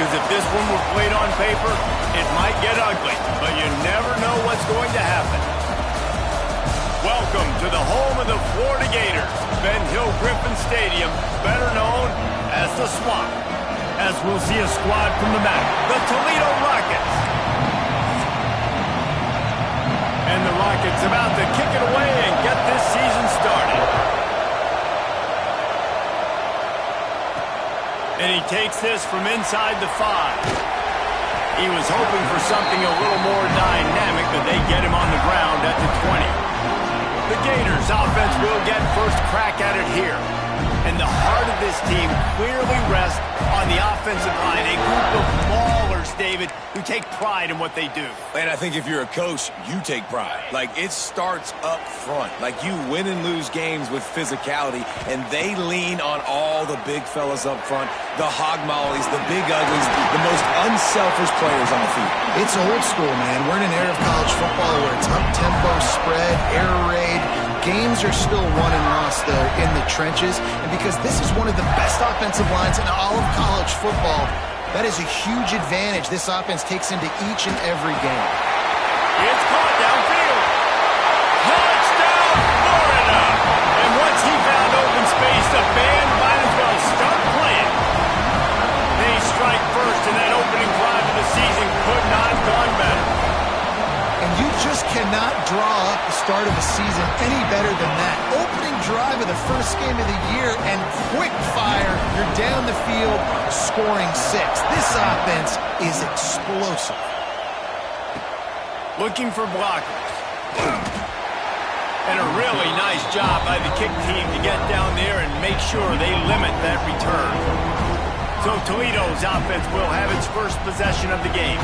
because if this one were played on paper, it might get ugly, but you never know what's going to happen. Welcome to the home of the Florida Gators, Ben Hill Griffin Stadium, better known as the Swamp. As we'll see a squad from the map, the Toledo Rockets. And the Rockets about to kick it away and get this season started. And he takes this from inside the 5. He was hoping for something a little more dynamic, but they get him on the ground at the 20. The Gators offense will get first crack at it here. And the heart of this team clearly rests on the offensive line. A group of maulers, David, who take pride in what they do. And I think if you're a coach, you take pride. Like, it starts up front. Like, you win and lose games with physicality, and they lean on all the big fellas up front, the hog mollies, the big uglies, the most unselfish players on the field. It's old school, man. We're in an era of college football where it's up-tempo, spread, air raid. Games are still won and lost, though, in the trenches. And because this is one of the best offensive lines in all of college football, that is a huge advantage this offense takes into each and every game. It's caught downfield. Touchdown, Florida! And once he found open space, the band might as well start playing. They strike first, and that opening drive of the season could not have gone better. And you just cannot draw up the start of a season any better than that. Opening drive of the first game of the year and quick fire. You're down the field scoring 6. This offense is explosive. Looking for blockers. And a really nice job by the kick team to get down there and make sure they limit that return. So Toledo's offense will have its first possession of the game.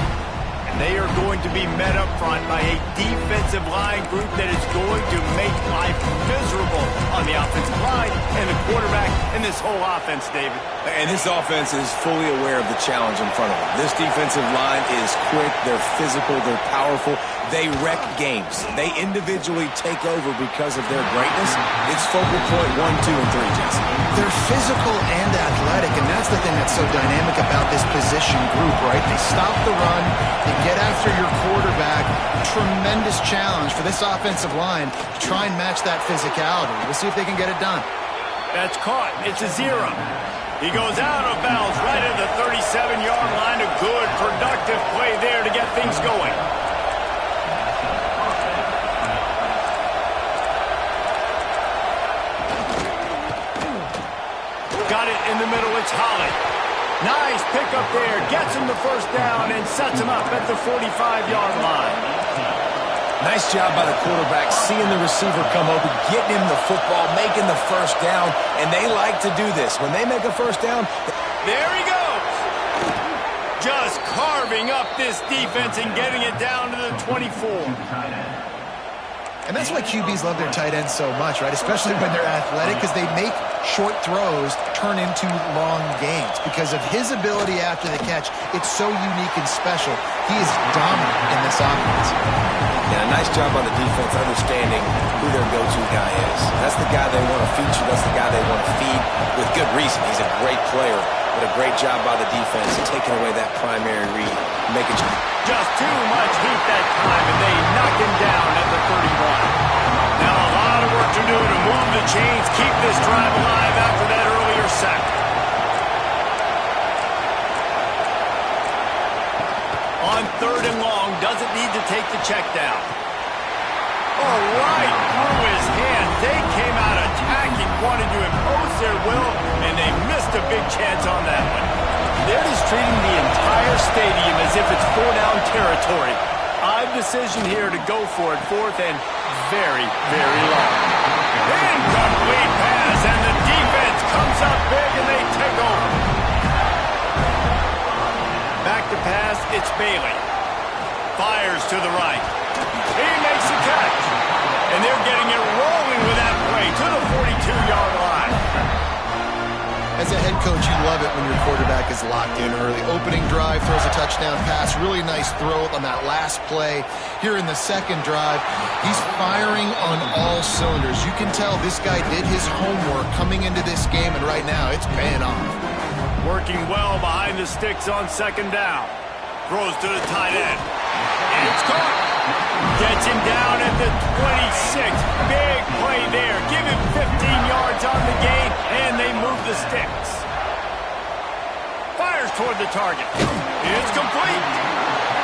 And they are going to be met up front by a defensive line group that is going to make life miserable on the offensive line and the quarterback and this whole offense, David. And this offense is fully aware of the challenge in front of them. This defensive line is quick, they're physical, they're powerful. They wreck games. They individually take over because of their greatness. It's focal point 1, 2, and 3, Jason. They're physical and athletic, and that's the thing that's so dynamic about this position group, right? They stop the run, they get after your quarterback. Tremendous challenge for this offensive line to try and match that physicality. We'll see if they can get it done. That's caught. It's a 0. He goes out of bounds right at the 37-yard line. A good, productive play there to get things going. Got it in the middle. It's Holly. Nice pickup there. Gets him the first down and sets him up at the 45-yard line. Nice job by the quarterback, seeing the receiver come open, getting him the football, making the first down, and they like to do this. When they make a first down, there he goes. Just carving up this defense and getting it down to the 24. And that's why QBs love their tight ends so much, right? Especially when they're athletic, because they make short throws turn into long gains. Because of his ability after the catch, it's so unique and special. He is dominant in this offense. Yeah, nice job on the defense, understanding who their go-to guy is. That's the guy they want to feature. That's the guy they want to feed with good reason. He's a great player, but a great job by the defense, taking away that primary read, making sure. Just too much heat that time, and they knock him down at the 31. Now a lot of work to do to move the chains, keep this drive alive after that earlier sack. On 3rd and long, doesn't need to take the check down. Oh, right through his hand. They came out attacking, wanted to impose their will, and they missed a big chance on that one. They're just treating the entire stadium as if it's 4-down territory. Odd decision here to go for it, 4th and very, very long. Incomplete pass, and the defense comes up big, and they take over. Back to pass, it's Bailey. Fires to the right. He makes the catch. And they're getting it rolling with that play to the 42-yard line. As a head coach, you love it when your quarterback is locked in early. Opening drive, throws a touchdown pass. Really nice throw on that last play. Here in the second drive, he's firing on all cylinders. You can tell this guy did his homework coming into this game, and right now it's paying off. Working well behind the sticks on second down. Throws to the tight end. And it's caught. Gets him down at the 26. Big play there. Give him 15 yards on the gain, and they move the sticks. Fires toward the target. It's complete.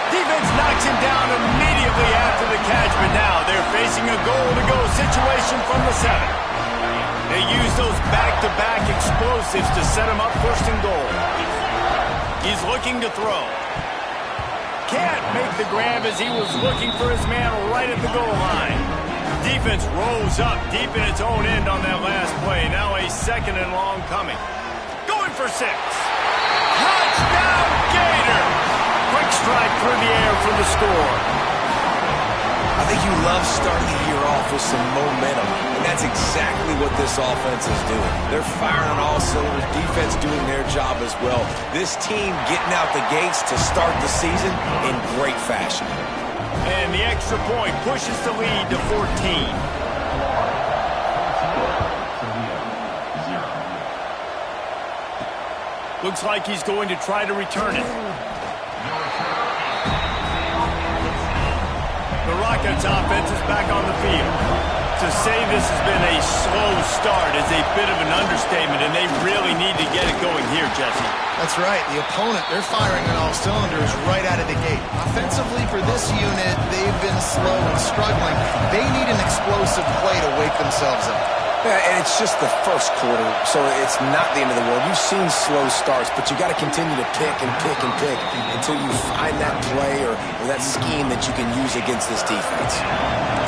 Defense knocks him down immediately after the catch, but now they're facing a goal-to-go situation from the 7. They use those back-to-back explosives to set him up first and goal. He's looking to throw. Can't make the grab as he was looking for his man right at the goal line. Defense rolls up deep in its own end on that last play. Now a second and long coming. Going for 6. Touchdown, Gators! Quick strike through the air for the score. I think you love starting the year off with some momentum, and that's exactly what this offense is doing. They're firing on all cylinders, defense doing their job as well. This team getting out the gates to start the season in great fashion. And the extra point pushes the lead to 14. Looks like he's going to try to return it. The Rockets offense is back on the field. To say this has been a slow start is a bit of an understatement, and they really need to get it going here, Jesse. That's right. The opponent, they're firing on all cylinders right out of the gate. Offensively for this unit, they've been slow and struggling. They need an explosive play to wake themselves up. Yeah, and it's just the first quarter, so it's not the end of the world. You've seen slow starts, but you got to continue to pick and pick and pick until you find that play or that scheme that you can use against this defense.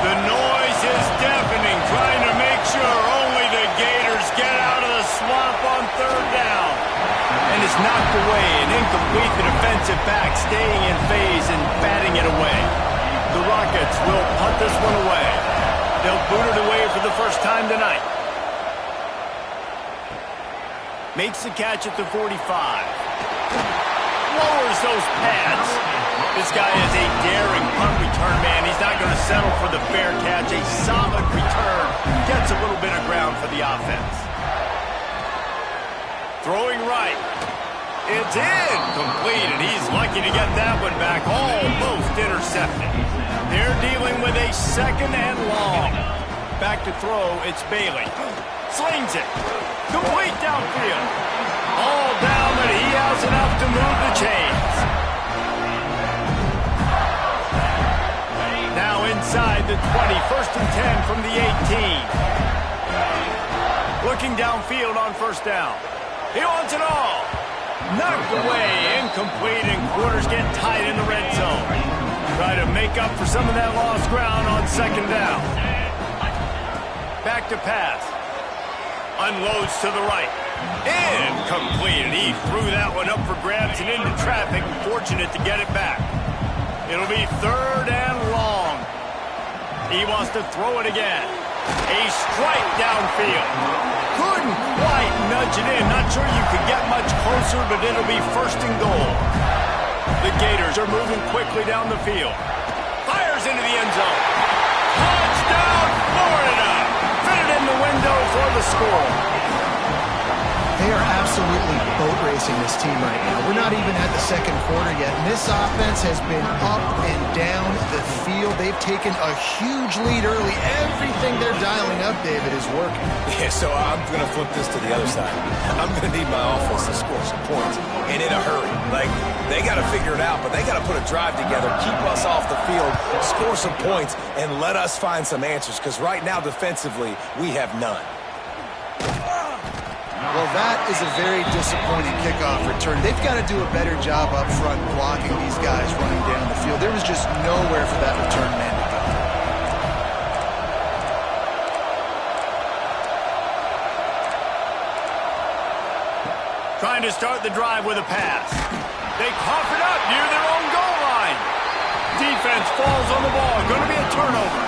The noise is deafening, trying to make sure only the Gators get out of the swamp on third down. And it's knocked away and incomplete. The defensive back staying in phase and batting it away. The Rockets will punt this one away. They'll boot it away for the first time tonight. Makes the catch at the 45. Lowers those pads. This guy is a daring punt return man. He's not going to settle for the fair catch. A solid return. Gets a little bit of ground for the offense. Throwing right. It's incomplete, and he's lucky to get that one back. Almost intercepted. They're dealing with a second and long. Back to throw, it's Bailey. Slings it. Complete downfield. All down, but he has enough to move the chains. Now inside the 20, first and 10 from the 18. Looking downfield on first down. He wants it all. Knocked away, incomplete, and quarters get tight in the red zone. Try to make up for some of that lost ground on second down. Back to pass. Unloads to the right. Incomplete, and he threw that one up for grabs and into traffic. Fortunate to get it back. It'll be third and long. He wants to throw it again. A strike downfield. Couldn't quite nudge it in. Not sure you could get much closer, but it'll be first and goal. The Gators are moving quickly down the field. Fires into the end zone. Touchdown, Florida! Fitted in the window for the score. They are absolutely boat racing this team right now. We're not even at the second quarter yet, and this offense has been up and down the field. They've taken a huge lead early. Everything they're dialing up, David, is working. Yeah, so I'm going to flip this to the other side. I'm going to need my offense to score some points, and in a hurry. Like, they got to figure it out, but they got to put a drive together, keep us off the field, score some points, and let us find some answers, because right now, defensively, we have none. Well, that is a very disappointing kickoff return. They've got to do a better job up front blocking these guys running down the field. There was just nowhere for that return man to go. Trying to start the drive with a pass. They cough it up near their own goal line. Defense falls on the ball. Going to be a turnover.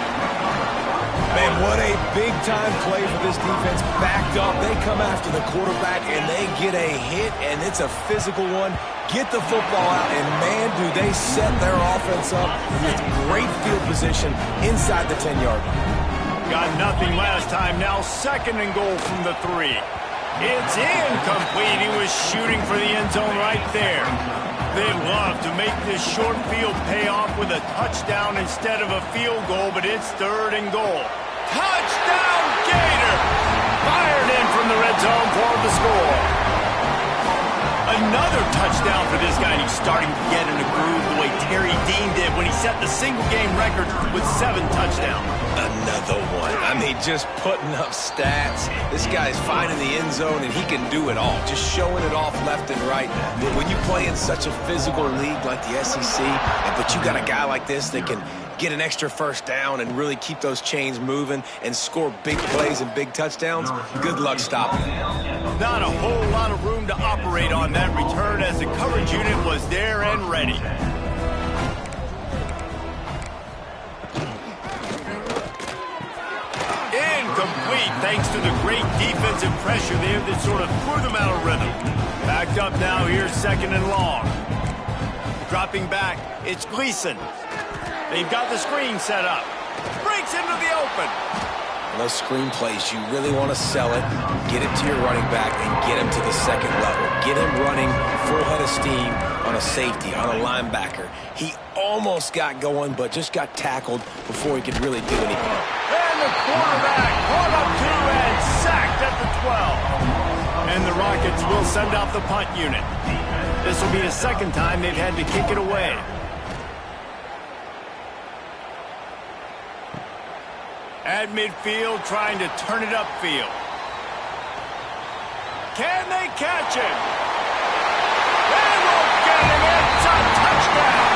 Man, what a big-time play for this defense. Backed up, they come after the quarterback, and they get a hit, and it's a physical one. Get the football out, and man, do they set their offense up with great field position inside the 10-yard line. Got nothing last time. Now second and goal from the 3. It's incomplete. He was shooting for the end zone right there. They'd love to make this short field pay off with a touchdown instead of a field goal, but it's 3rd and goal. Touchdown, Gator! Fired in from the red zone for the score. Another touchdown for this guy, and he's starting to get in a groove the way Terry Dean did when he set the single-game record with 7 touchdowns. Another one. I mean, just putting up stats. This guy's finding the end zone, and he can do it all. Just showing it off left and right. But when you play in such a physical league like the SEC, but you got a guy like this that can get an extra first down and really keep those chains moving and score big plays and big touchdowns, good luck stopping him. Not a whole lot of room to operate on that return as the coverage unit was there and ready. Incomplete thanks to the great defensive pressure there that sort of threw them out of rhythm. Backed up now, here's 2nd and long. Dropping back, it's Gleason. They've got the screen set up. Breaks into the open. Those screen plays, you really want to sell it, get it to your running back, and get him to the 2nd level. Get him running full head of steam on a safety, on a linebacker. He almost got going, but just got tackled before he could really do anything. And the quarterback caught up to and sacked at the 12. And the Rockets will send out the punt unit. This will be the 2nd time they've had to kick it away. At midfield, trying to turn it upfield. Can they catch him? They won't get him. It's a touchdown.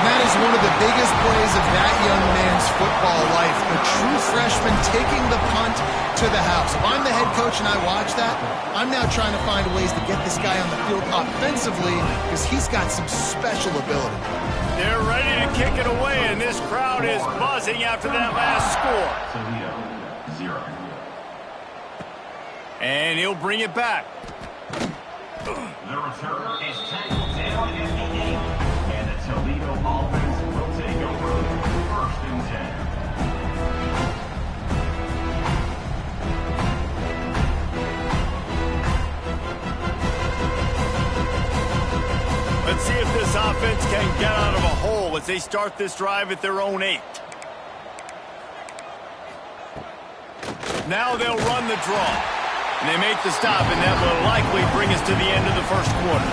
And that is one of the biggest plays of that young man's football life. The true freshman taking the punt to the house. If I'm the head coach and I watch that, I'm now trying to find ways to get this guy on the field offensively because he's got some special ability. They're ready to kick it away, and this crowd is buzzing after that last score. And he'll bring it back. The return is tackled down at the 8, and the Toledo offense will take over 1st and 10. Let's see if this offense can get out of a hole as they start this drive at their own 8. Now they'll run the draw. And they make the stop, and that will likely bring us to the end of the 1st quarter.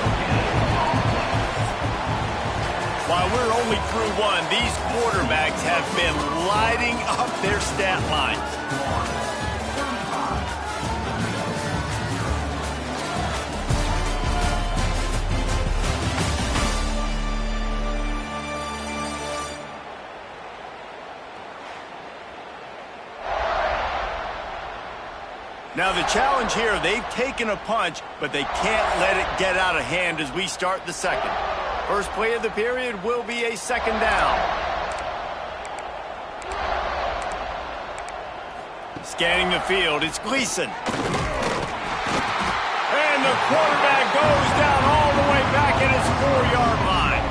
While we're only through 1, these quarterbacks have been lighting up their stat lines. Now the challenge here, they've taken a punch, but they can't let it get out of hand as we start the 2nd. First play of the period will be a 2nd down. Scanning the field, it's Gleason. And the quarterback goes down all the way back at his 4-yard line.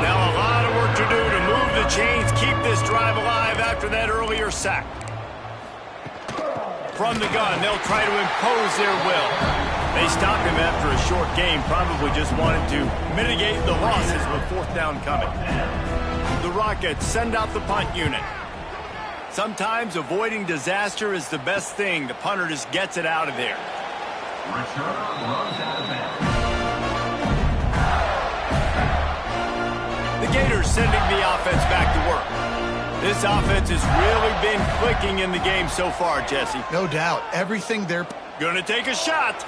Now a lot of work to do to move the chains, keep this drive alive after that earlier sack. From the gun, they'll try to impose their will. They stop him after a short game, probably just wanted to mitigate the losses with 4th down coming. The Rockets send out the punt unit. Sometimes avoiding disaster is the best thing. The punter just gets it out of there. Return runs out of bounds. The Gators sending the offense back to work. This offense has really been clicking in the game so far, Jesse. No doubt. Everything they're... Gonna take a shot.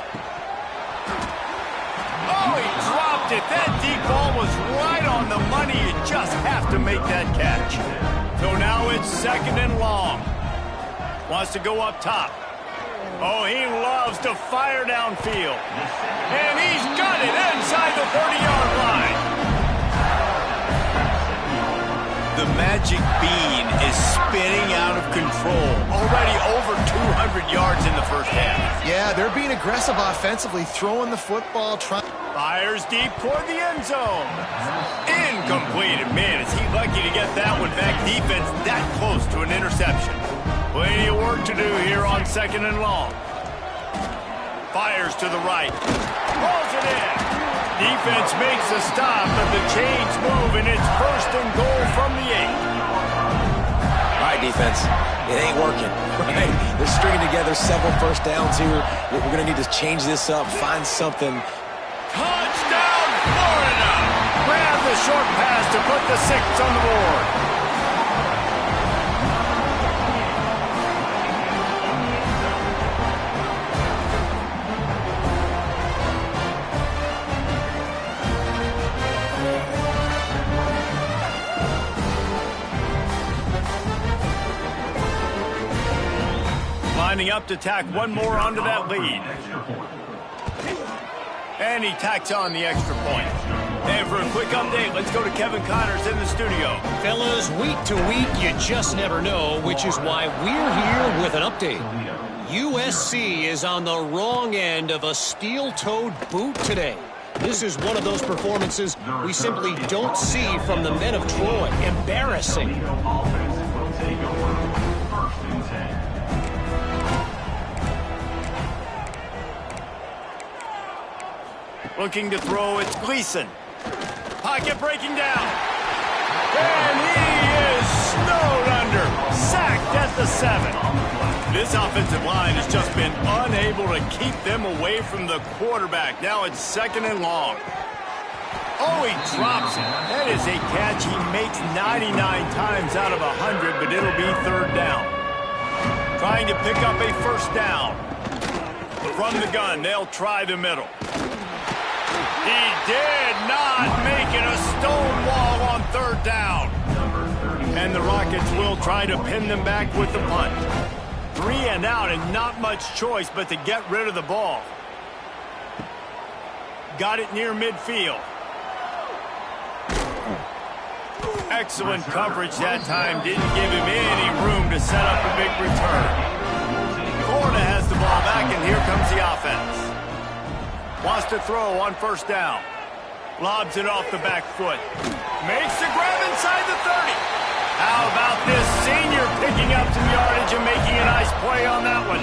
Oh, he dropped it. That deep ball was right on the money. You just have to make that catch. So now it's 2nd and long. Wants to go up top. Oh, he loves to fire downfield. And he's got it inside the 30-yard line. The magic bean is spinning out of control. Already over 200 yards in the 1st half. Yeah, they're being aggressive offensively, throwing the football, trying... Fires deep toward the end zone. Incomplete. Man, is he lucky to get that one back. Defense that close to an interception. Plenty of work to do here on 2nd and long. Fires to the right. Rolls it in. Defense makes a stop, but the chains move, and it's 1st and goal from the 8. All right, defense. It ain't working, right? They're stringing together several first downs here. We're going to need to change this up, find something. Touchdown, Florida! Grab the short pass to put the 6 on the board. Lining up to tack one more onto that lead. And he tacks on the extra point. And for a quick update, let's go to Kevin Connors in the studio. Fellas, week to week, you just never know, which is why we're here with an update. USC is on the wrong end of a steel-toed boot today. This is one of those performances we simply don't see from the men of Troy. Embarrassing. Offense will take over. 1st and 10. Looking to throw, it's Gleason. Pocket breaking down. And he is snowed under. Sacked at the 7. This offensive line has just been unable to keep them away from the quarterback. Now it's 2nd and long. Oh, he drops it. That is a catch he makes 99 times out of 100, but it'll be 3rd down. Trying to pick up a 1st down. From the gun, they'll try the middle. He did not make it, a stone wall on 3rd down. And the Rockets will try to pin them back with the punt. 3 and out and not much choice but to get rid of the ball. Got it near midfield. Excellent coverage that time. Didn't give him any room to set up a big return. Florida has the ball back, and here comes the offense. Wants to throw on 1st down. Lobs it off the back foot. Makes the grab inside the 30. How about this senior picking up some yardage and making a nice play on that one?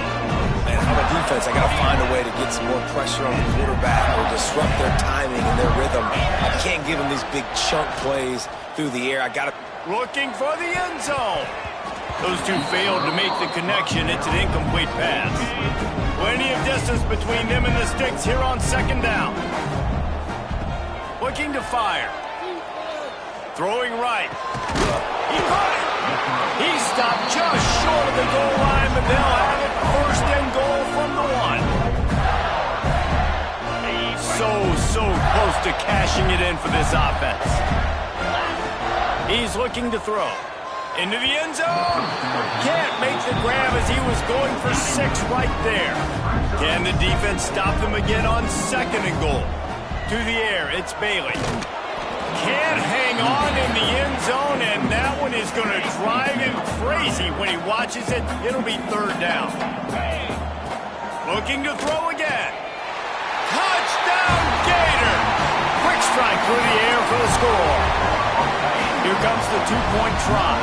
Man, if I'm a defense, I got to find a way to get some more pressure on the quarterback or disrupt their timing and their rhythm. I can't give them these big chunk plays through the air. I got to... Looking for the end zone. Those two failed to make the connection. It's an incomplete pass. Plenty of distance between them and the sticks here on 2nd down. Looking to fire. Throwing right. He caught it. He stopped just short of the goal line, but they'll have it 1st and goal from the 1. So close to cashing it in for this offense. He's looking to throw. Into the end zone. Can't make the grab as he was going for 6 right there. Can the defense stop them again on 2nd and goal? To the air, it's Bailey. Can't hang on in the end zone, and that one is going to drive him crazy when he watches it. It'll be 3rd down. Looking to throw again. Touchdown, Gator! Quick strike through the air for the score. Here comes the 2-point try.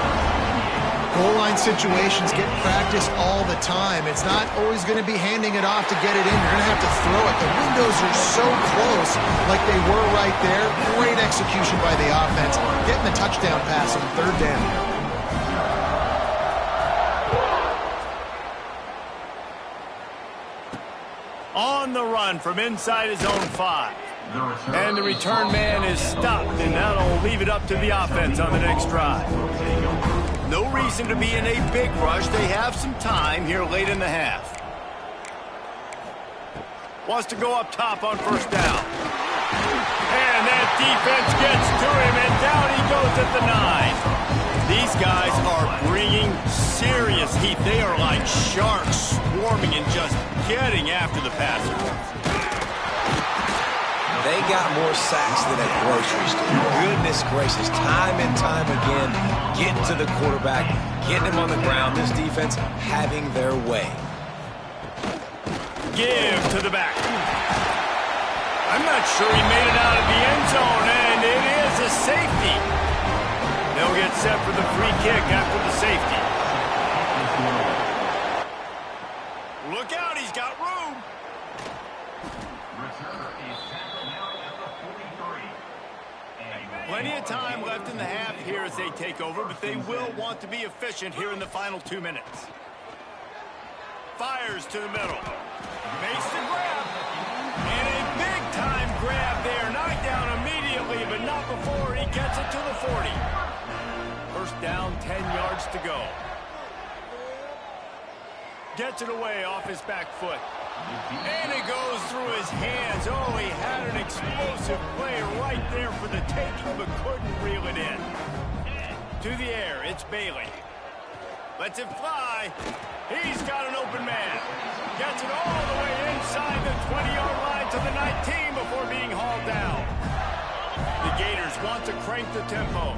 Goal line situations get practiced all the time. It's not always going to be handing it off to get it in. You're going to have to throw it. The windows are so close, like they were right there. Great execution by the offense. Getting the touchdown pass on 3rd down. On the run from inside his own 5. And the return man is stopped, and that'll leave it up to the offense on the next drive. No reason to be in a big rush. They have some time here late in the half. Wants to go up top on 1st down. And that defense gets to him, and down he goes at the 9. These guys are bringing serious heat. They are like sharks swarming and just getting after the passer. They got more sacks than a grocery store. Goodness gracious, time and time again, getting to the quarterback, getting him on the ground. This defense having their way. Give to the back. I'm not sure he made it out of the end zone, and it is a safety. They'll get set for the free kick after the safety. Look out, he's got room. Returner is tackled now at the 43. Plenty of time left in the half here as they take over, but they will want to be efficient here in the final 2 minutes. Fires to the middle. Makes the grab. And a big-time grab there. Knocked down immediately, but not before he gets it to the 40. First down, 10 yards to go. Gets it away off his back foot. And it goes through his hands. Oh, he had an explosive play right there for the taking, but couldn't reel it in. To the air, it's Bailey. Lets it fly. He's got an open man. Gets it all the way inside the 20-yard line to the 19 before being hauled down. The Gators want to crank the tempo.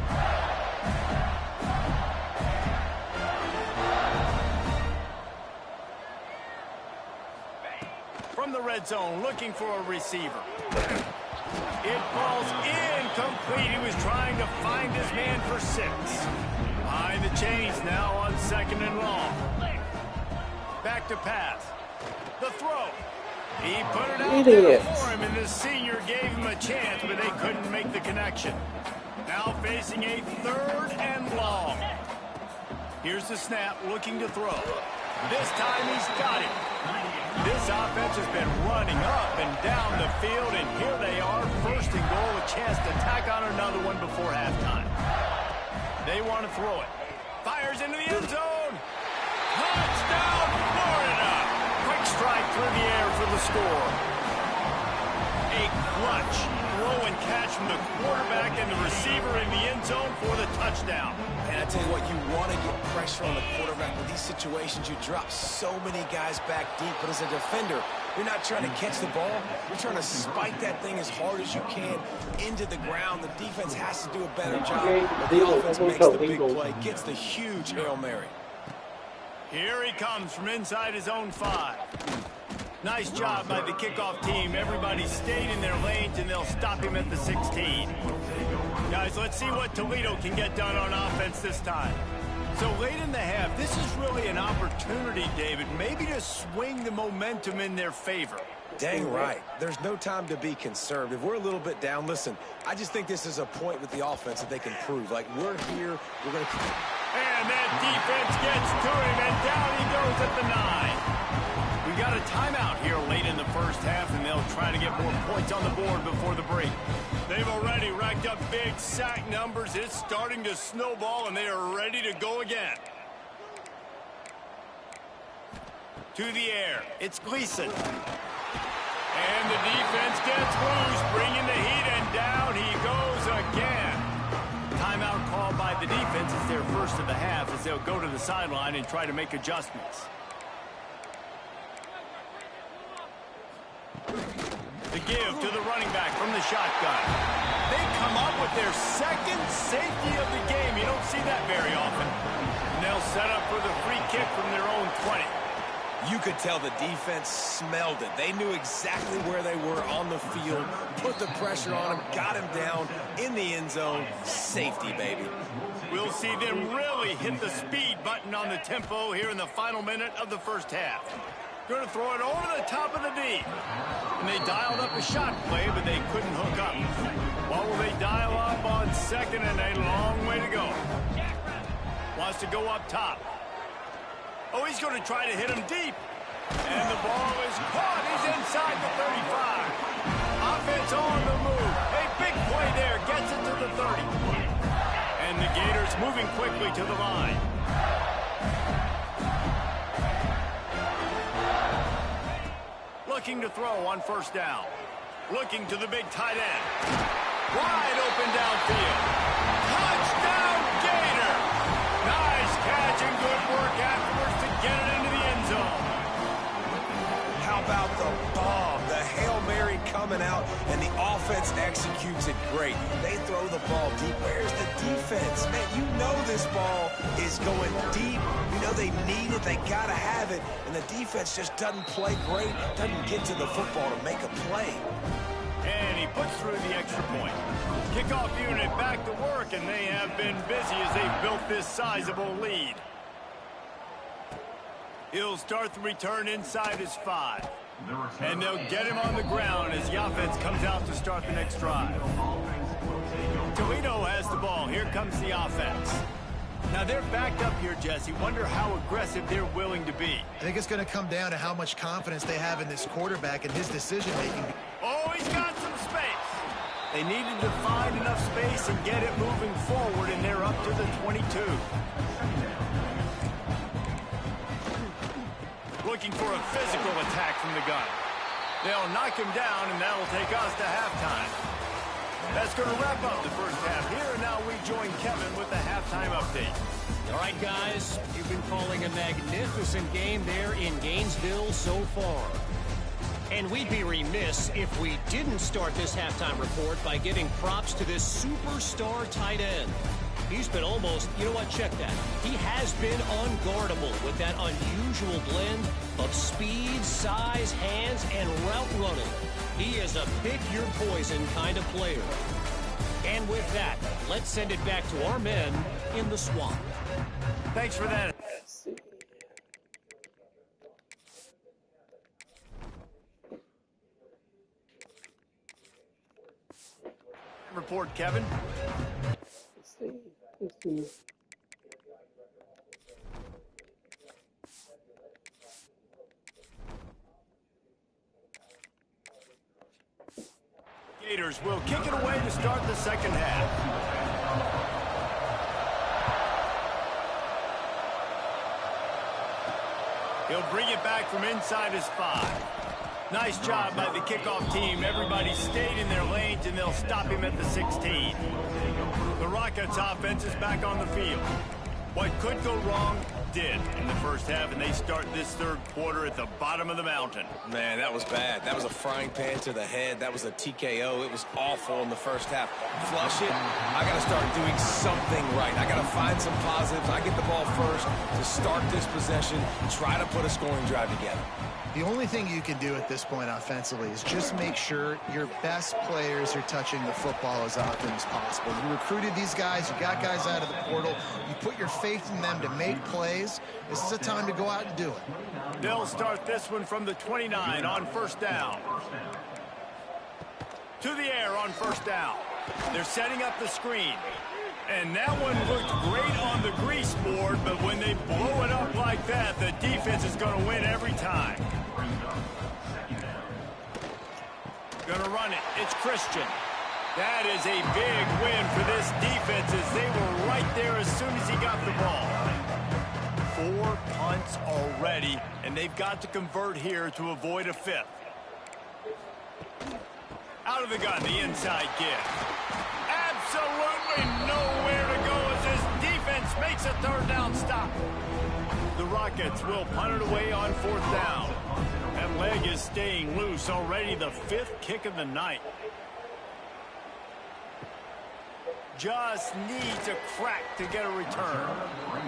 From the red zone, looking for a receiver. It falls incomplete. He was trying to find his man for 6. Behind the chains now on 2nd and long. Back to pass. The throw. He put it out there for him, and the senior gave him a chance, but they couldn't make the connection. Now facing a 3rd and long. Here's the snap, looking to throw. This time he's got it. This offense has been running up and down the field, and here they are, 1st and goal, a chance to tack on another one before halftime. They want to throw it. Fires into the end zone. Touchdown, Florida! Quick strike through the air for the score. A clutch throw and catch from the quarterback and the receiver in the end zone for the touchdown. And I tell you what, you want to get pressure on the quarterback. With these situations, you drop so many guys back deep. But as a defender, you're not trying to catch the ball. You're trying to spike that thing as hard as you can into the ground. The defense has to do a better job. But the offense makes the big play, gets the huge Hail Mary. Here he comes from inside his own 5. Nice job by the kickoff team. Everybody stayed in their lanes, and they'll stop him at the 16. Guys, let's see what Toledo can get done on offense this time. So late in the half, this is really an opportunity, David, maybe to swing the momentum in their favor. Dang right. There's no time to be concerned. If we're a little bit down, listen, I just think this is a point with the offense that they can prove. Like, we're here, we're going to... And that defense gets to him, and down he goes at the 9. We got a timeout here late in the first half, and they'll try to get more points on the board before the break. They've already racked up big sack numbers. It's starting to snowball, and they are ready to go again. To the air, it's Gleason. And the defense gets loose, bringing the heat, and down he goes again. Timeout called by the defense. It's their first of the half as they'll go to the sideline and try to make adjustments. The give to the running back from the shotgun. They come up with their 2nd safety of the game. You don't see that very often. And they'll set up for the free kick from their own 20. You could tell the defense smelled it. They knew exactly where they were on the field, put the pressure on him, got him down in the end zone. Safety, baby. We'll see them really hit the speed button on the tempo here in the final minute of the first half. Going to throw it over the top of the D. And they dialed up a shot play, but they couldn't hook up. What will they dial up on 2nd and a long way to go? Wants to go up top. Oh, he's going to try to hit him deep. And the ball is caught. He's inside the 35. Offense on the move. A big play there. Gets it to the 30. And the Gators moving quickly to the line. Looking to throw on 1st down. Looking to the big tight end. Wide open downfield. Touchdown, Gator! Nice catch and good work afterwards to get it into the end zone. How about the bomb? The Hail Mary coming out, and the offense executes it great. They throw the ball deep. Where's the defense? Man, you know this ball is going deep. You know they need it. They got to have it. And the defense just doesn't play great, doesn't get to the football to make a play. And he puts through the extra point. Kickoff unit back to work, and they have been busy as they've built this sizable lead. He'll start the return inside his 5. And they'll get him on the ground as the offense comes out to start the next drive. Toledo has the ball. Here comes the offense. Now they're backed up here, Jesse. Wonder how aggressive they're willing to be. I think it's going to come down to how much confidence they have in this quarterback and his decision-making. Oh, he's got some space. They needed to find enough space and get it moving forward, and they're up to the 22. Looking for a physical attack from the gun. They'll knock him down, and that'll take us to halftime. That's going to wrap up the first half here, and now we join Kevin with the halftime update. All right, guys, you've been calling a magnificent game there in Gainesville so far. And we'd be remiss if we didn't start this halftime report by giving props to this superstar tight end. He's been almost, you know what, check that. He has been unguardable with that unusual blend of speed, size, hands, and route running. He is a pick-your-poison kind of player. And with that, let's send it back to our men in the swamp. Thanks for that. Report, Kevin. Let's see. Gators will kick it away to start the second half. He'll bring it back from inside his 5. Nice job by the kickoff team. Everybody stayed in their lanes, and they'll stop him at the 16. The Rockets offense is back on the field. What could go wrong did in the first half, and they start this third quarter at the bottom of the mountain. Man, that was bad. That was a frying pan to the head. That was a TKO. It was awful in the first half. Flush it. I got to start doing something right. I got to find some positives. I get the ball first to start this possession, try to put a scoring drive together. The only thing you can do at this point offensively is just make sure your best players are touching the football as often as possible. You recruited these guys. You got guys out of the portal. You put your faith in them to make plays. This is a time to go out and do it. They'll start this one from the 29 on first down. To the air on first down. They're setting up the screen. And that one looked great on the grease board, but when they blow it up like that, the defense is going to win every time. Going to run it. It's Christian. That is a big win for this defense as they were right there as soon as he got the ball. 4 punts already, and they've got to convert here to avoid a 5th. Out of the gun, the inside give. Absolutely nowhere to go as this defense makes a third down stop. The Rockets will punt it away on fourth down. That leg is staying loose, already the 5th kick of the night. Just needs a crack to get a return.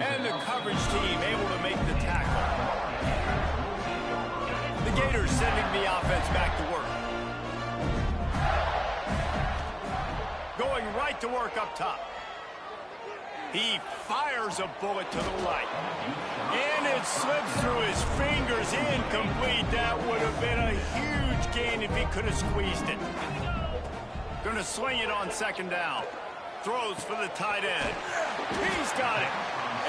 And the coverage team able to make the tackle. The Gators sending the offense back to work. Going right to work up top. He fires a bullet to the right. And it slips through his fingers, incomplete. That would have been a huge gain if he could have squeezed it. Going to swing it on second down. Throws for the tight end. He's got it.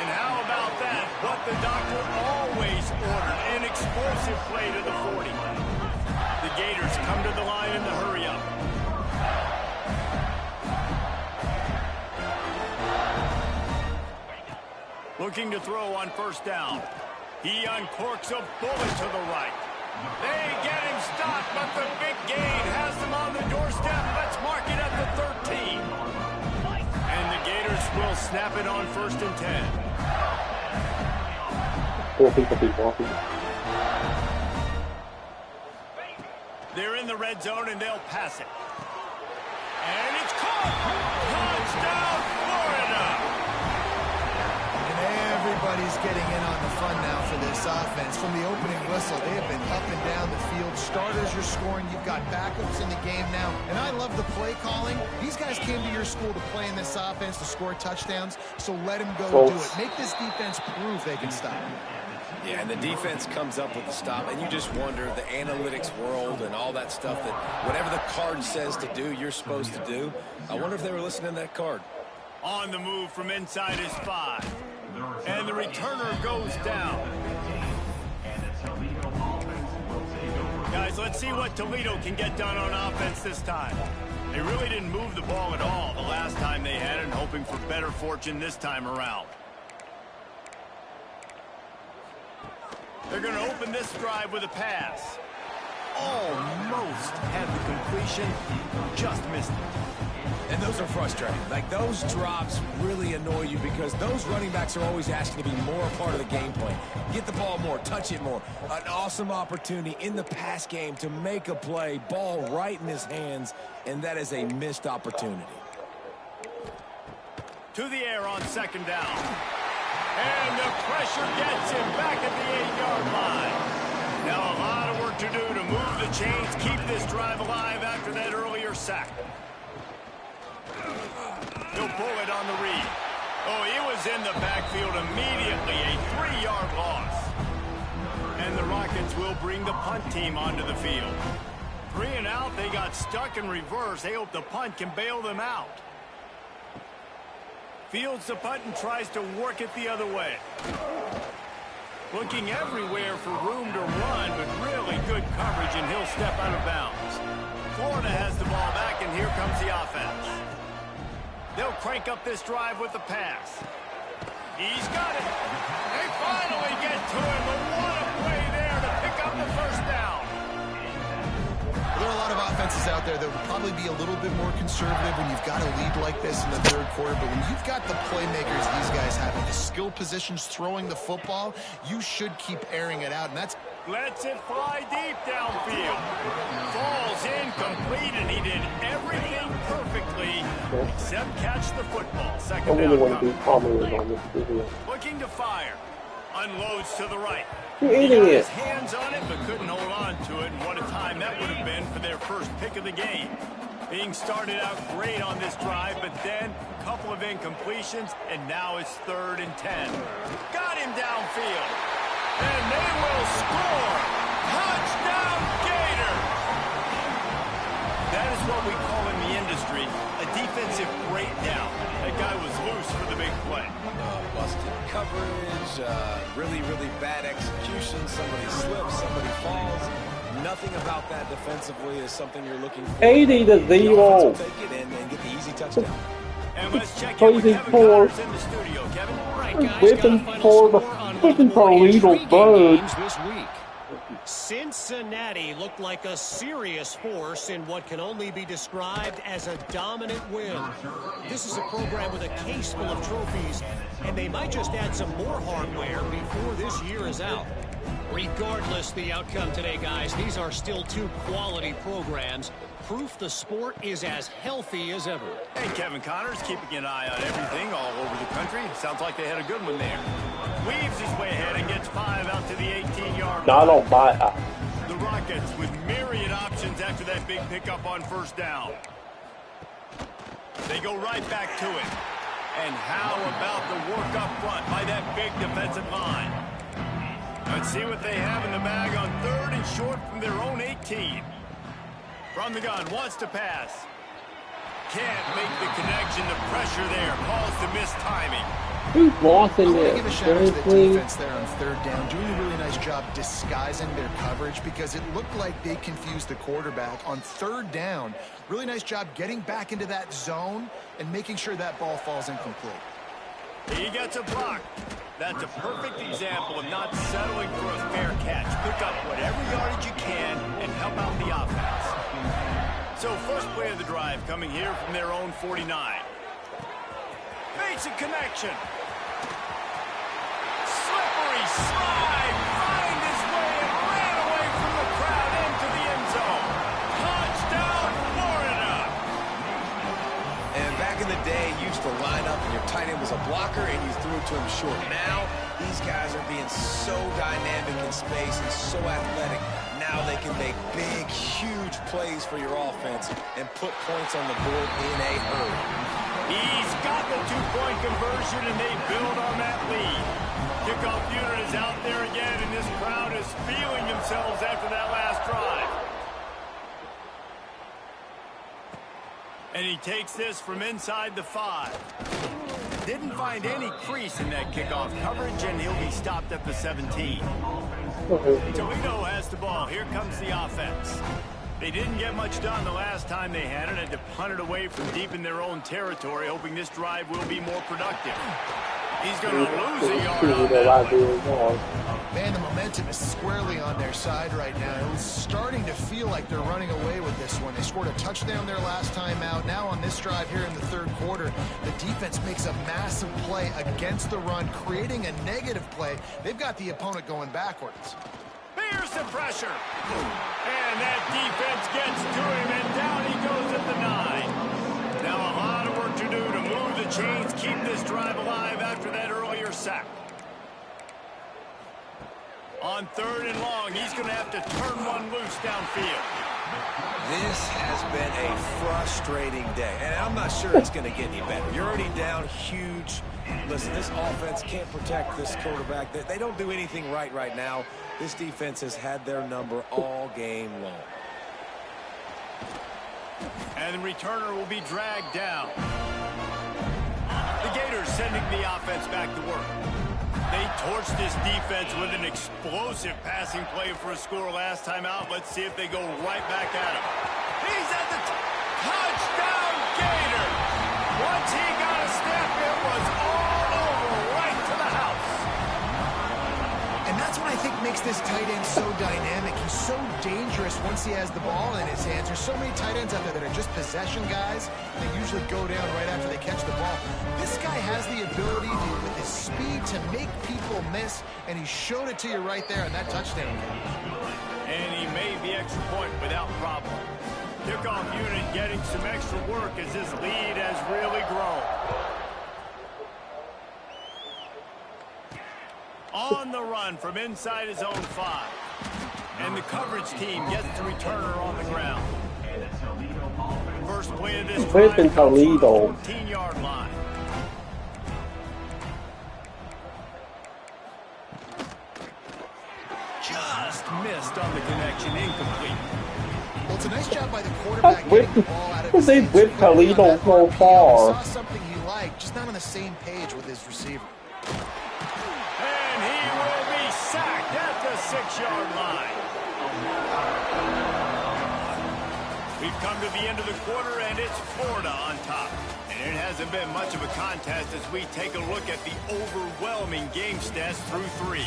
And how about that? What the doctor always ordered. An explosive play to the 40. The Gators come to the line in the hurry-up. Looking to throw on first down. He uncorks a bullet to the right. They get him stopped, but the big gain has them on the doorstep. Let's mark it at the 13. And the Gators will snap it on first and 10. They're in the red zone, and they'll pass it. And it's caught! Touchdown, Florida! Everybody's getting in on the fun now for this offense. From the opening whistle, they have been up and down the field. Starters are scoring. You've got backups in the game now. And I love the play calling. These guys came to your school to play in this offense to score touchdowns, so let them go do it. Make this defense prove they can stop. Yeah, and the defense comes up with the stop, and you just wonder, the analytics world and all that stuff, that whatever the card says to do, you're supposed to do. I wonder if they were listening to that card. On the move from inside his 5. And the returner goes down. Guys, let's see what Toledo can get done on offense this time. They really didn't move the ball at all the last time they had it, hoping for better fortune this time around. They're going to open this drive with a pass. Almost had the completion, just missed it. And those are frustrating. Like, those drops really annoy you because those running backs are always asking to be more a part of the game plan. Get the ball more, touch it more. An awesome opportunity in the pass game to make a play, ball right in his hands, and that is a missed opportunity. To the air on second down. And the pressure gets him back at the 8-yard line. Now a lot of work to do to move the chains, keep this drive alive after that earlier sack. He'll pull it on the read. Oh, he was in the backfield immediately, a 3-yard loss. And the Rockets will bring the punt team onto the field. 3 and out, they got stuck in reverse. They hope the punt can bail them out. Fields the punt and tries to work it the other way. Looking everywhere for room to run, but really good coverage, and he'll step out of bounds. Florida has the ball back, and here comes the offense. They'll crank up this drive with the pass. He's got it. They finally get to him, but what a play there to pick up the first down. There are a lot of offenses out there that would probably be a little bit more conservative when you've got a lead like this in the third quarter. But when you've got the playmakers these guys have in the skill positions throwing the football, you should keep airing it out. And that's... Lets it fly deep downfield. Falls incomplete, and he did everything perfectly except catch the football. Second down. Looking to fire. Unloads to the right. You He got idiot. his hands on it, but couldn't hold on to it. And what a time that would have been for their first pick of the game. Being started out great on this drive, but then a couple of incompletions, and now it's 3rd and 10. Got him downfield. And they will score. Touchdown, Gators! That is what we call in the industry a defensive breakdown. That guy was loose for the big play. Busted coverage, really, really bad execution. Somebody slips, somebody falls. Nothing about that defensively is something you're looking for. 80 to 0. The offense will take it and get the easy touchdown. And let's check in with Kevin Connors in the studio. Kevin? Right, guys, Whipping got a final for the score on whipping one of the for more Little intriguing Bird. games this week. Cincinnati looked like a serious force in what can only be described as a dominant win. This is a program with a case full of trophies, and they might just add some more hardware before this year is out. Regardless the outcome today, guys, these are still 2 quality programs. Proof the sport is as healthy as ever. Hey, Kevin Connors, keeping an eye on everything all over the country. Sounds like they had a good one there. Weaves his way ahead and gets 5 out to the 18-yard No, I line. don't buy it. The Rockets with myriad options after that big pickup on first down. They go right back to it. And how about the work up front by that big defensive line? Let's see what they have in the bag on 3rd and short from their own 18. From the gun, wants to pass. Can't make the connection. The pressure there caused the missed timing. Who's lost I in want to this? give a shout out to the Seriously? defense there on 3rd down, doing a really nice job disguising their coverage because it looked like they confused the quarterback on 3rd down. Really nice job getting back into that zone and making sure that ball falls incomplete. He gets a block. That's a perfect example of not settling for a fair catch. Pick up whatever yardage you can and help out the offense. So first play of the drive coming here from their own 49. Makes a connection. Slippery slide. Find his way and ran away from the crowd into the end zone. Touchdown, Florida. And back in the day, you used to line up and your tight end was a blocker and you threw it to him short. Now, these guys are being so dynamic in space and so athletic. Now they can make big, huge plays for your offense and put points on the board in a hurry. He's got the two-point conversion, and they build on that lead. Kickoff unit is out there again, and this crowd is feeling themselves after that last drive. And he takes this from inside the 5. Didn't find any crease in that kickoff coverage, and he'll be stopped at the 17. Toledo has the ball. Here comes the offense. They didn't get much done the last time they had it. Had to punt it away from deep in their own territory, hoping this drive will be more productive. He's going to lose a yard on that one. Man, the momentum is squarely on their side right now. It was starting to feel like they're running away with this one. They scored a touchdown their last time out. Now on this drive here in the third quarter, the defense makes a massive play against the run, creating a negative play. They've got the opponent going backwards. Here's the pressure. And that defense gets to him, and down he goes at the 9. Now a lot of work to do to move the chains, keep this drive alive after that earlier sack. On 3rd and long, he's going to have to turn one loose downfield. This has been a frustrating day, and I'm not sure it's going to get any better. You're already down huge. Listen, this offense can't protect this quarterback. They don't do anything right now. This defense has had their number all game long. And the returner will be dragged down. The Gators sending the offense back to work. They torched this defense with an explosive passing play for a score last time out. Let's see if they go right back at him. He's at the touchdown, Gator! Once he got a step, it was all over, right to the house. And that's what I think makes this tight end so dynamic. He's so dangerous once he has the ball in his hands. There's so many tight ends out there that are just possession guys. They usually go down right after they catch the ball. This guy has the ability to, with his speed, to make people miss, and he showed it to you right there in that touchdown catch. And he made the extra point without problem. Kickoff unit getting some extra work as this lead has really grown. On the run from inside his own 5. And the coverage team gets the returner on the ground. First play of this drive comes from the 14-yard line. Just missed on the connection, incomplete. Well, it's a nice job by the quarterback getting the ball out of his hands. They whipped Toledo so far. He saw something he liked, just not on the same page with his receiver. And he will be sacked at the 6-yard line. We've come to the end of the quarter, and it's Florida on top. And it hasn't been much of a contest as we take a look at the overwhelming game stats through 3.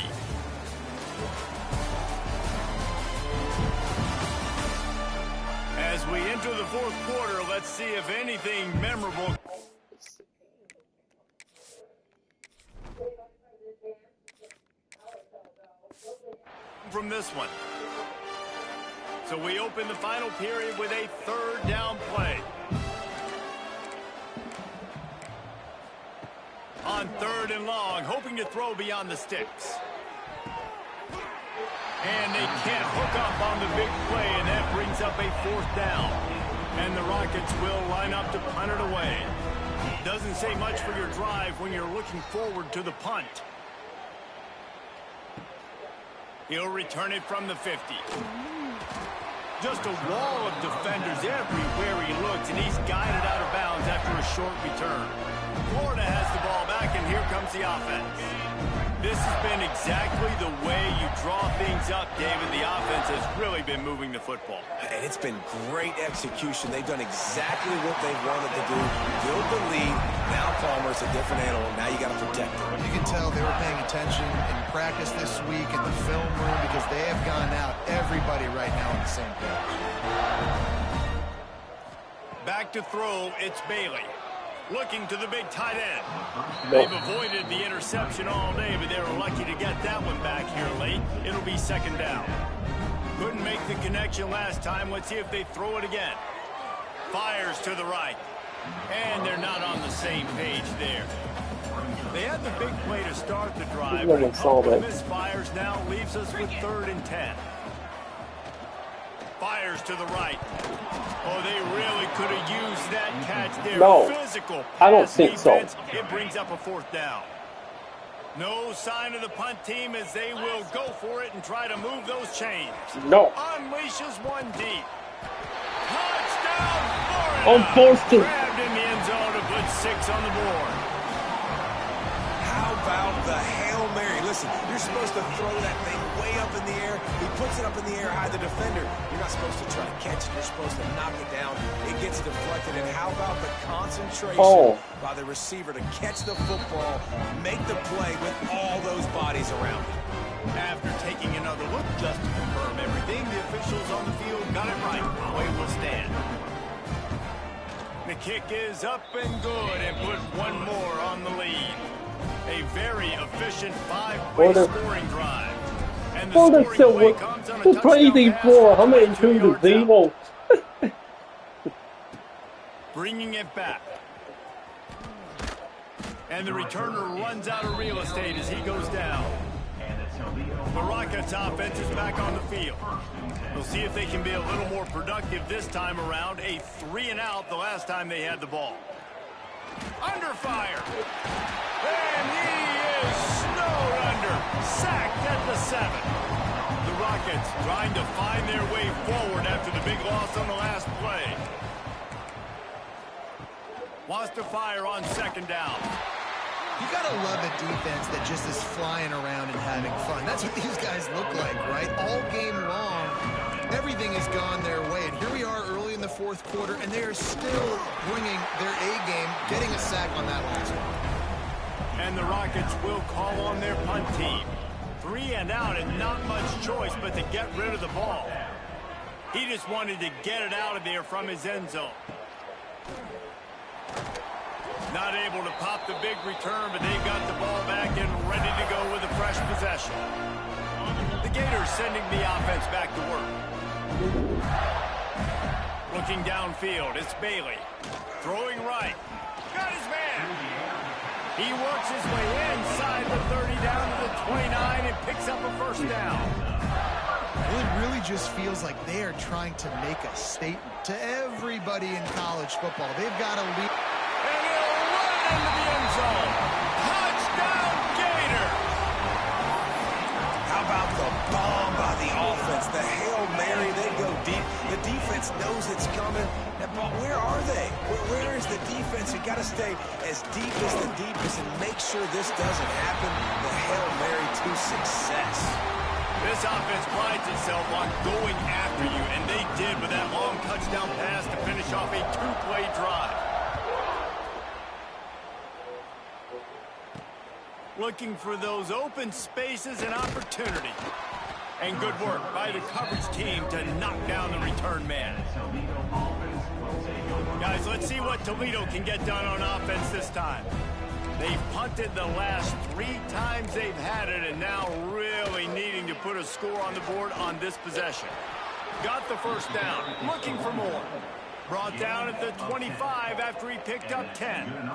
As we enter the fourth quarter, let's see if anything memorable from this one. So we open the final period with a 3rd down play. On 3rd and long, hoping to throw beyond the sticks. And they can't hook up on the big play, and that brings up a 4th down. And the Rockets will line up to punt it away. Doesn't say much for your drive when you're looking forward to the punt. He'll return it from the 50. Just a wall of defenders everywhere he looks, and he's guided out of bounds after a short return. Florida has the ball back, and here comes the offense. This has been exactly the way you draw things up, David. The offense has really been moving the football. And it's been great execution. They've done exactly what they wanted to do. Build the lead. Now Palmer's a different animal. Now you got to protect him. You can tell they were paying attention in practice this week in the film room because they have gone out, everybody right now on the same page. Back to throw, it's Bailey. Looking to the big tight end. They've avoided the interception all day, but they were lucky to get that one back here late. It'll be 2nd down. Couldn't make the connection last time. Let's see if they throw it again. Fires to the right. And they're not on the same page there. They had the big play to start the drive, but a couple of misfires now leaves us with 3rd and 10. fires to the right. Oh, they really could have used that catch there. No, Physical I don't pass think so. defense. It brings up a 4th down. No sign of the punt team as they will go for it and try to move those chains. No. Unleashes one deep. Touchdown, Florida! On 4th and Grabbed in the end zone to put 6 on the board. How about the Hail Mary? Listen, you're supposed to throw that thing way up in the air. He puts it up in the air high the defender. You're not supposed to try to catch it. You're supposed to knock it down. It gets deflected. And how about the concentration by the receiver to catch the football, make the play with all those bodies around him? After taking another look just to confirm everything, the officials on the field got it right. Away will stand. The kick is up and good and put one more on the lead. A very efficient 5-way scoring drive. And the scoring away comes on a touchdown pass right 2 yards out. Bringing it back. And the returner runs out of real estate as he goes down. The Rockets offense is back on the field. We'll see if they can be a little more productive this time around. A 3-and-out the last time they had the ball. Under fire. And he is snowed under. Sacked at the 7. The Rockets trying to find their way forward after the big loss on the last play. Wants to fire on 2nd down. You gotta love a defense that just is flying around and having fun. That's what these guys look like, right? All game long, everything has gone their way. And here we are early in the 4th quarter, and they are still bringing their A game, getting a sack on that last one. And the Rockets will call on their punt team. 3-and-out and not much choice but to get rid of the ball. He just wanted to get it out of there from his end zone. Not able to pop the big return, but they've got the ball back and ready to go with a fresh possession. The Gators sending the offense back to work. Looking downfield, it's Bailey. Throwing right. Got his man. He works his way inside the 30 down to the 29 and picks up a 1st down. Well, it really just feels like they are trying to make a statement to everybody in college football. They've got to lead. And he'll run into the end zone. Touchdown, Gators! How about the bomb by the offense? The Hail Mary, they go deep. The defense knows it's coming. But where are they? Where is the defense? You got to stay as deep as the deepest and make sure this doesn't happen. The Hail Mary to success. This offense prides itself on going after you, and they did with that long touchdown pass to finish off a 2-play drive. Looking for those open spaces and opportunity. And good work by the coverage team to knock down the return man. Guys, let's see what Toledo can get done on offense this time. They've punted the last 3 times they've had it, and now really needing to put a score on the board on this possession. Got the 1st down, looking for more. Brought down at the 25 after he picked up 10.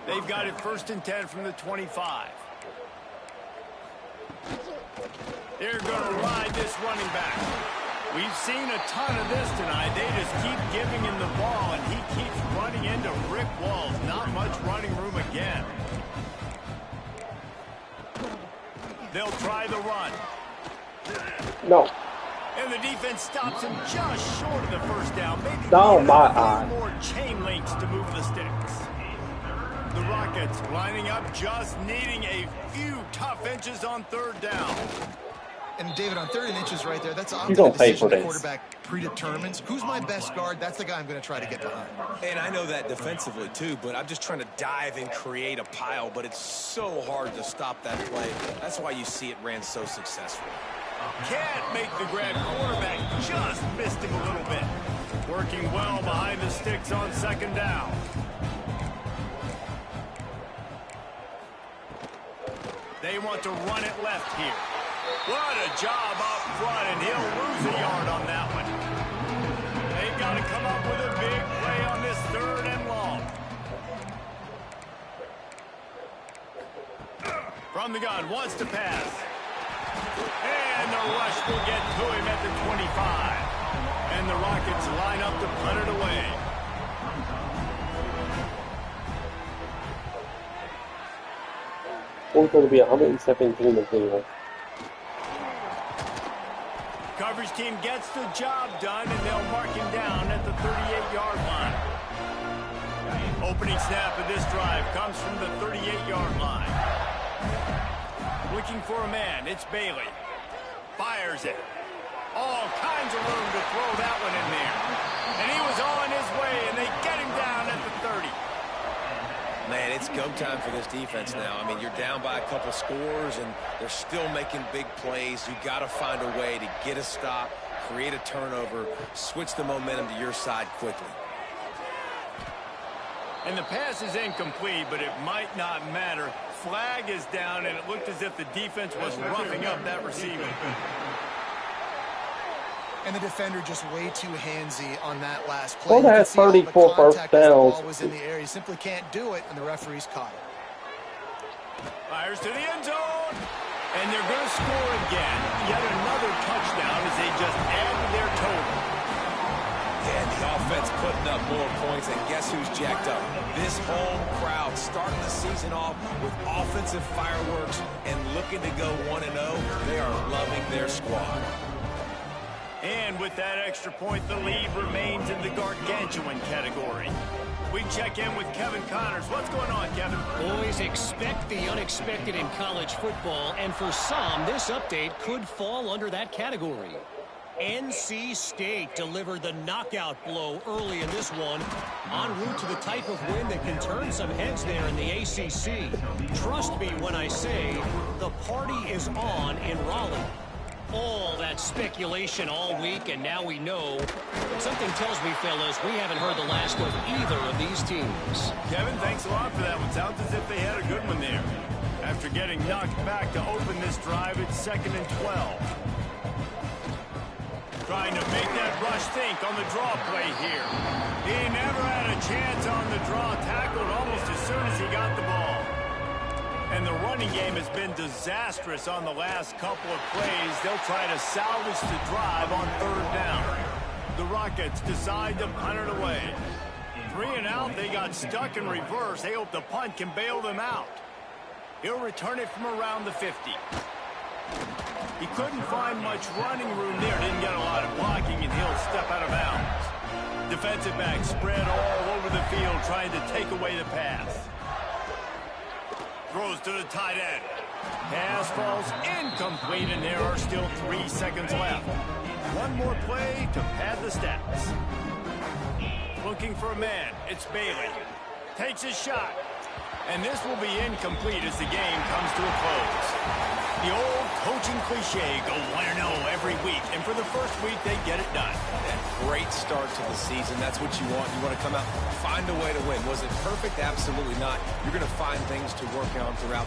They've got it 1st and 10 from the 25. They're going to ride this running back. We've seen a ton of this tonight. They just keep giving him the ball, and he keeps running into brick walls. Not much running room again. They'll try the run. No. And the defense stops him just short of the 1st down. Maybe Down my a few eye. more chain links to move the sticks. The Rockets lining up, just needing a few tough inches on 3rd down. And David, on 3rd and inches right there, that's often You don't a pay decision for the this. quarterback predetermines. Who's my best guard? That's the guy I'm going to try to get behind. And I know that defensively, too, but I'm just trying to dive and create a pile, but it's so hard to stop that play. That's why you see it ran so successful. Can't make the grab. Quarterback just missed him a little bit. Working well behind the sticks on 2nd down. They want to run it left here. What a job up front, and he'll lose a yard on that one. They've got to come up with a big play on this 3rd and long. From the gun, wants to pass. And the rush will get to him at the 25. And the Rockets line up to punt it away. It's going to be 117 to 0. Coverage team gets the job done, and they'll mark him down at the 38-yard line. Opening snap of this drive comes from the 38-yard line. Looking for a man, it's Bailey. Fires it. All kinds of room to throw that one in there. And he was on his way, and they get him down at the 30. Man, it's go time for this defense now. I mean, you're down by a couple scores, and they're still making big plays. You got to find a way to get a stop, create a turnover, switch the momentum to your side quickly. And the pass is incomplete, but it might not matter. Flag is down, and it looked as if the defense was roughing up that receiver. And the defender just way too handsy on that last play. Florida has 34 first downs. The ball was in the air. You simply can't do it, and the referee's caught it. Fires to the end zone. And they're going to score again. Yet another touchdown as they just add to their total. And the offense putting up more points, and guess who's jacked up? This home crowd starting the season off with offensive fireworks and looking to go 1-0. They are loving their squad. And with that extra point, the lead remains in the gargantuan category. We check in with Kevin Connors. What's going on, Kevin? Boys, expect the unexpected in college football, and for some, this update could fall under that category. NC State delivered the knockout blow early in this one, en route to the type of win that can turn some heads there in the ACC. Trust me when I say the party is on in Raleigh. All that speculation all week, and now we know. Something tells me, fellas, we haven't heard the last of either of these teams. Kevin, thanks a lot for that one. Sounds as if they had a good one there. After getting knocked back to open this drive, it's 2nd and 12. Trying to make that rush think on the draw play here. He never had a chance on the draw, tackled almost as soon as he got the ball. And the running game has been disastrous on the last couple of plays. They'll try to salvage the drive on 3rd down. The Rockets decide to punt it away. 3 and out, they got stuck in reverse. They hope the punt can bail them out. He'll return it from around the 50. He couldn't find much running room there. Didn't get a lot of blocking, and he'll step out of bounds. Defensive back spread all over the field trying to take away the pass. Throws to the tight end. Pass falls incomplete, and there are still 3 seconds left. One more play to pad the stats. Looking for a man. It's Bailey. Takes his shot. And this will be incomplete as the game comes to a close. The old coaching cliche, go 1-0 every week. And for the first week, they get it done. A great start to the season. That's what you want. You want to come out, find a way to win. Was it perfect? Absolutely not. You're going to find things to work on throughout